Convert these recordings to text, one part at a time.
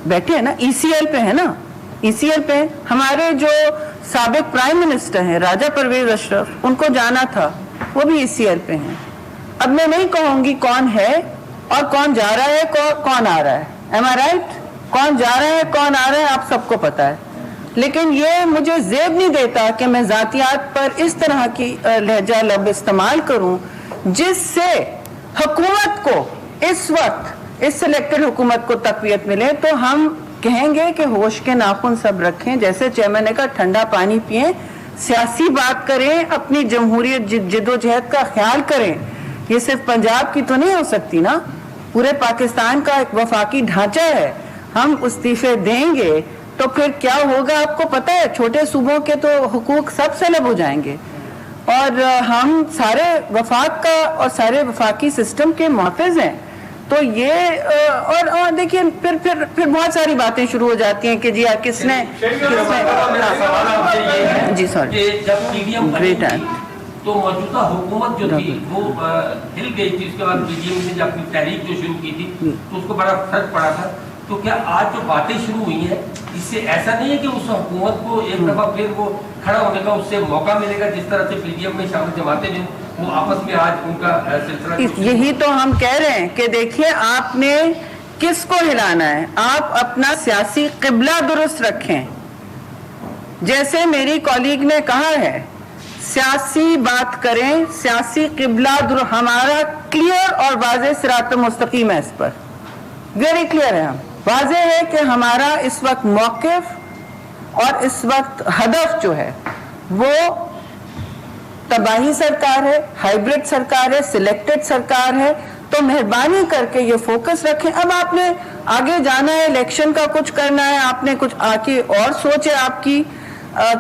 बैठे हैं ना, ECL पे है ना, ECL पे हमारे जो साबिक प्राइम मिनिस्टर हैं राजा परवेज अशरफ, उनको जाना था, वो भी ECL पे हैं। अब मैं नहीं कहूंगी कौन है और कौन जा रहा है, कौन आ रहा है, एम आई राइट? कौन जा रहा है कौन आ रहा है आप सबको पता है, लेकिन ये मुझे जेब नहीं देता कि मैं जातियात पर इस तरह की लहजा लब इस्तेमाल करूं जिससे हुकूमत को इस वक्त, इस सिलेक्टेड हुकूमत को तकवीत मिले। तो हम कहेंगे कि होश के नाखून सब रखें, जैसे चेयरमैन ने कहा, ठंडा पानी पिएं, सियासी बात करें, अपनी जमहूरियत जिद्दोजहद का ख्याल करें। ये सिर्फ पंजाब की तो नहीं हो सकती ना, पूरे पाकिस्तान का एक वफाकी ढांचा है। हम इस्तीफे देंगे तो फिर क्या होगा आपको पता है, छोटे सूबों के तो हुकूक सब सलब हो जाएंगे और हम सारे वफाक का और सारे वफाकी सिस्टम के मुहाफिज हैं। तो ये और देखिए फिर बहुत सारी बातें शुरू हो जाती हैं कि जी किसने जी सॉरी ग्रेट है। तो मौजूदा हुकूमत जो थी वो हिल गई थी, उसके बाद PDM ने जब अपनी तहरीक जो शुरू की थी तो उसको बड़ा फर्क पड़ा था। तो क्या आज जो बातें शुरू हुई हैं इससे ऐसा नहीं है कि उस हुकूमत को एक दफा फिर वो खड़ा होने का उससे मौका मिलेगा, जिस तरह से PDM में शामिल जमातें हैं वो आपस में आज उनका सिलसिला? यही तो हम कह रहे हैं कि देखिए आपने किसको हिलाना है, आप अपना सियासी क़िबला दुरुस्त रखें। जैसे मेरी कॉलीग ने कहा है, सियासी बात करें, सियासी क़िबला हमारा क्लियर और वाज़ेह सिरात मुस्तकीम है, इस पर वेरी क्लियर है। हम वाज़ेह है कि हमारा इस वक्त मौक़िफ़ और इस वक्त हदफ जो है वो तबाही सरकार है, हाइब्रिड सरकार है, सिलेक्टेड सरकार है। तो मेहरबानी करके ये फोकस रखें। अब आपने आगे जाना है, इलेक्शन का कुछ करना है, आपने कुछ आके और सोच है आपकी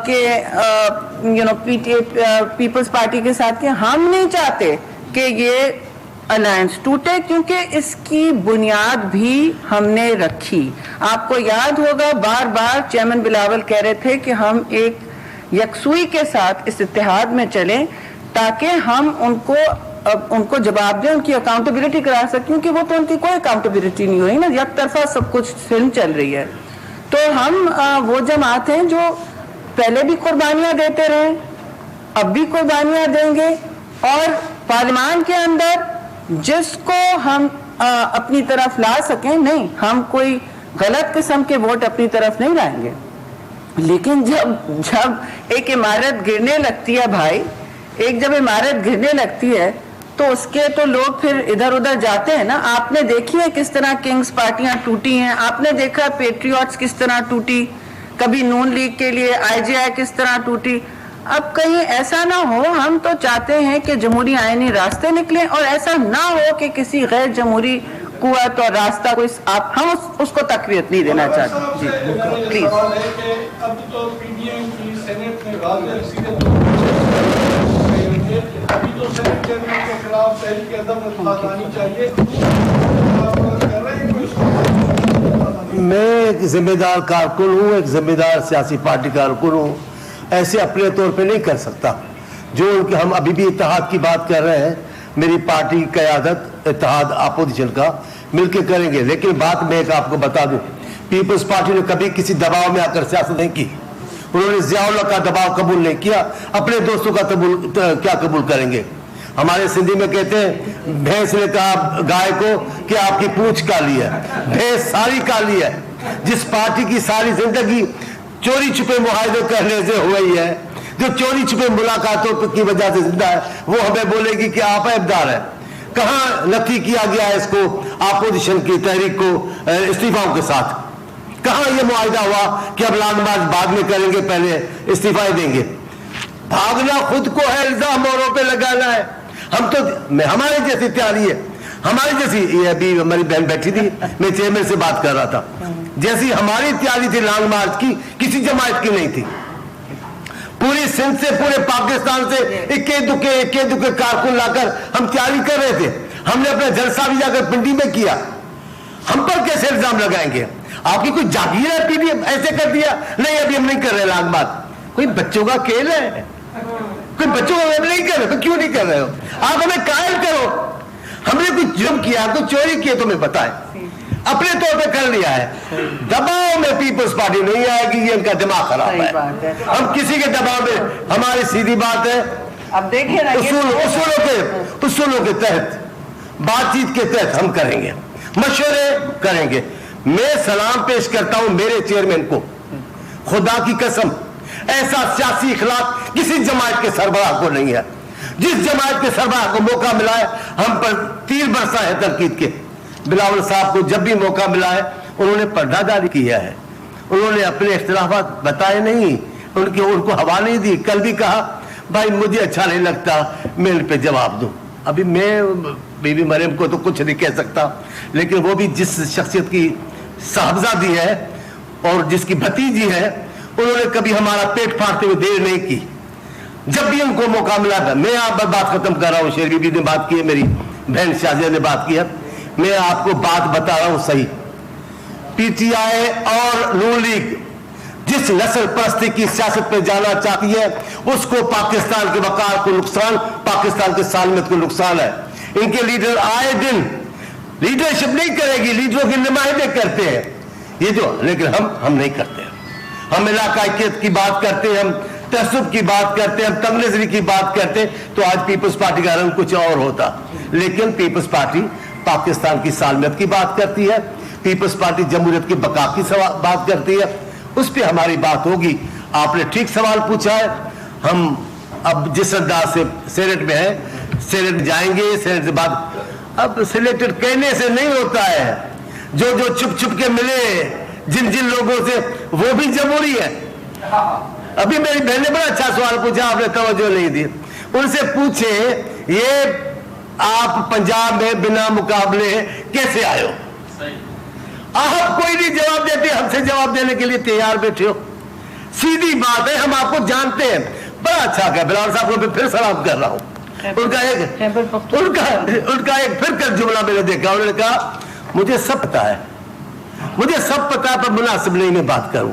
कि पीपल्स पार्टी के साथ के हम नहीं चाहते कि ये अलायंस टूटे, क्योंकि इसकी बुनियाद भी हमने रखी। आपको याद होगा बार बार चेयरमैन बिलावल कह रहे थे कि हम एक यकसुई के साथ इस इत्तेहाद में चलें ताकि हम उनको जवाब दें, उनकी अकाउंटेबिलिटी करा सकें, क्योंकि वो तो उनकी कोई अकाउंटेबिलिटी नहीं हुई ना, एक तरफा सब कुछ फिल्म चल रही है। तो हम वो जमात हैं जो पहले भी कुर्बानियां देते रहे, अब भी कुर्बानियां देंगे, और पार्लियामान के अंदर जिसको हम अपनी तरफ ला सकें, नहीं हम कोई गलत किस्म के वोट अपनी तरफ नहीं लाएंगे। लेकिन जब एक इमारत गिरने लगती है भाई, जब इमारत गिरने लगती है तो उसके तो लोग फिर इधर उधर जाते हैं ना। आपने देखी है किस तरह किंग्स पार्टियां टूटी हैं, आपने देखा पेट्रियट्स किस तरह टूटी, कभी नून लीग के लिए IJI किस तरह टूटी। अब कहीं ऐसा ना हो, हम तो चाहते हैं कि जमहूरी आईनी रास्ते निकले और ऐसा ना हो कि किसी गैर जमहूरी कुव्वत और रास्ता को हम उसको तकवीत नहीं देना चाहते। जी प्लीज। अब तो PDM की सेनेट में अभी तो सेनेट चेयरमैन के खिलाफ तहरीक अदम आनी चाहिए। मैं एक जिम्मेदार कारकुन हूँ, एक जिम्मेदार सियासी पार्टी कारकुन हूँ, ऐसे अपने तौर पे नहीं कर सकता। जो उनके हम अभी भी इत्तेहाद की बात कर रहे हैं, मेरी पार्टी की क़यादत इत्तेहाद अपोजिशन का मिलकर करेंगे। लेकिन बात मैं एक आपको बता दूं, पीपल्स पार्टी ने कभी किसी दबाव में आकर सियासत नहीं की। उन्होंने ज़िया-उल-हक का दबाव कबूल नहीं किया, अपने दोस्तों का क्या कबूल करेंगे। हमारे सिंधी में कहते हैं, भैंस ने कहा गाय को कि आपकी पूंछ काली है, भैंस सारी काली है। जिस पार्टी की सारी जिंदगी चोरी छुपे मुआहदे करने से हुई है, जो चोरी छुपे मुलाकातों की वजह से जिंदा है, वो हमें बोलेगी कि आप ऐबदार है। कहाँ नक्की किया गया है इसको, अपोजिशन की तहरीक को इस्तीफाओं के साथ? कहाँ ये मुआहिदा हुआ कि अब लॉन्ग मार्च बाद में करेंगे, पहले इस्तीफा देंगे? भागना खुद को है, इल्जाम औरों पे लगाना है। हम तो हमारे जैसी तैयारी है, हमारी जैसी, ये अभी हमारी बहन बैठी थी, मैं चेयरमैन से बात कर रहा था, जैसी हमारी तैयारी थी लॉन्ग मार्च की, किसी जमात की नहीं थी। पूरी सिंध से, पूरे पाकिस्तान से इक्के दुक्के कारकुन लाकर हम तैयारी कर रहे थे। हमने अपना जलसा भी जाकर पिंडी में किया। हम पर कैसे इल्जाम लगाएंगे? आपकी कोई जागीर है PDM ऐसे कर दिया? नहीं, अभी हम नहीं कर रहे लॉन्ग मार्च। कोई बच्चों का खेल है? कोई बच्चों का नहीं कर रहे तो क्यों नहीं कर रहे हो? आप हमें कायल करो। हमने कुछ जुर्म किया, कुछ चोरी किया तो हमें बताएं। अपने तौर पे कर लिया है। दबाव में पीपल्स पार्टी नहीं आएगी, ये इनका दिमाग खराब सही है। बात है। हम किसी के दबाव में, हमारी सीधी बात है, अब देखिए ना, उसूलों के तहत, बातचीत के तहत हम करेंगे, मशवरे करेंगे। मैं सलाम पेश करता हूं मेरे चेयरमैन को, खुदा की कसम ऐसा सियासी इखलाक किसी जमात के सरबराह को नहीं है। जिस जमात के सरबराह को मौका मिला है, हम पर तीर बरसा है तनकीद के। बिलावल साहब को जब भी मौका मिला है उन्होंने पर्दादारी किया है, उन्होंने अपने इख्तिलाफात बताए नहीं, उनको हवा नहीं दी। कल भी कहा भाई मुझे अच्छा नहीं लगता, मैं इन पे जवाब दूं। अभी मैं बीबी मरियम को तो कुछ नहीं कह सकता, लेकिन वो भी जिस शख्सियत की साहबजादी है और जिसकी भतीजी है, उन्होंने कभी हमारा पेट फाड़ते हुए देर नहीं की। जब भी उनको मौका मिला था, मैं आप बात खत्म कर रहा हूं, शेर बीबी ने बात की है, मेरी बहन शाजिया ने बात की है, मैं आपको बात बता रहा हूं सही। पीटीआई और नून लीग जिस नस्ल परस्ती की सियासत पे जाना चाहती है, उसको पाकिस्तान के वकार को नुकसान, पाकिस्तान के सालमियत को नुकसान है। इनके लीडर आए दिन लीडरशिप नहीं करेगी, लीडरों की नुमाइंदे करते हैं ये जो, लेकिन हम नहीं करते। हम इलाकायत की बात करते हैं, हम तसुब की बात करते हैं, हम तंग नजरी की बात करते हैं, तो आज पीपल्स पार्टी का रंग कुछ और होता। लेकिन पीपल्स पार्टी पाकिस्तान की सालमियत की बात करती है, पीपल्स पार्टी जमहूरियत की बका की बात करती है, उस पर हमारी बात होगी। आपने ठीक सवाल पूछा है। हम अब जिस अंदाज से सेनेट में है, सेनेट जाएंगे, सेनेट से बात, अब सिलेक्टेड कहने से नहीं होता है, जो छुप छुप के मिले जिन लोगों से, वो भी जमहूरी है। अभी मेरी बहन ने बड़ा अच्छा सवाल पूछा, आपने तवज्जो नहीं दी। उनसे पूछे ये आप पंजाब में बिना मुकाबले कैसे आए हो? आप कोई नहीं जवाब देते, हमसे जवाब देने के लिए तैयार बैठे हो। सीधी बात है, हम आपको जानते हैं। बड़ा अच्छा कहा, बिलावल साहब को फिर सलाम कर रहा हूं। उनका एक फिर कर जुमला मैंने देखा, उन्होंने कहा मुझे सब पता है, मुझे सब पता है, पर मुनासिब नहीं मैं बात करूं।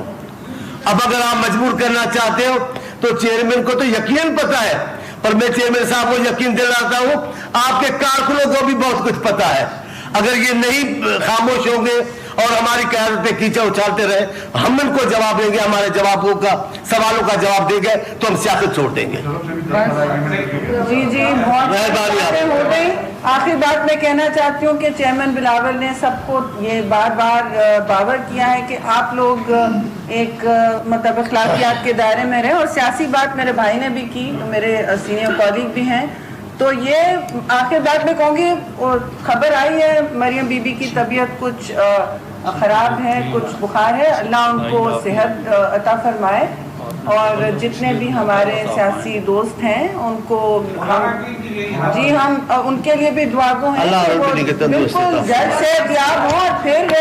अब अगर आप मजबूर करना चाहते हो तो चेयरमैन को तो यकीन पता है, पर मैं चेयरमैन साहब को यकीन दिलाता हूं आपके कारकुनों को भी बहुत कुछ पता है। अगर ये नहीं खामोश होंगे और हमारी क़यादत पे कीचड़ उछालते रहे, हम इनको जवाब देंगे, हमारे जवाबों का, सवालों का जवाब देंगे तो हम सियासत छोड़ देंगे। जी बहुत बातें हो गई। आखिरी बात मैं कहना चाहती हूँ कि चेयरमैन बिलावल ने सबको ये बार बार बावर किया है कि आप लोग एक मतलब अखलाकियात के दायरे में रहे, और सियासी बात मेरे भाई ने भी की, मेरे सीनियर कॉलीग भी हैं। तो ये आखिर बात मैं कहूँगी, और खबर आई है मरियम बीबी की तबीयत कुछ खराब है, कुछ बुखार है, अल्लाह उनको सेहत अता फरमाए, और जितने भी हमारे सियासी दोस्त हैं उनको हम उनके लिए भी दुआगो हैं कि वो बिल्कुल जल्द से याद हो, और फिर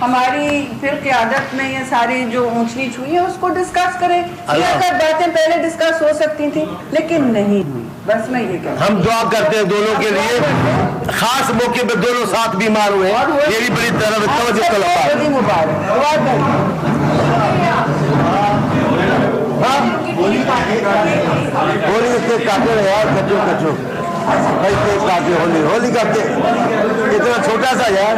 हमारी क़यादत में ये सारी जो ऊंच नीच हुई है उसको डिस्कस करें। बातें पहले डिस्कस हो सकती थी लेकिन नहीं हुई। बस मैं ये कहूँ, हम दुआ करते हैं दोनों के लिए, खास मौके पे दोनों साथ बीमार हुए, ये भी बड़ी तवज्जो मुबारक। होली के काटे रहे यार, कचो भाई केक काटे, होली का इतना छोटा सा यार।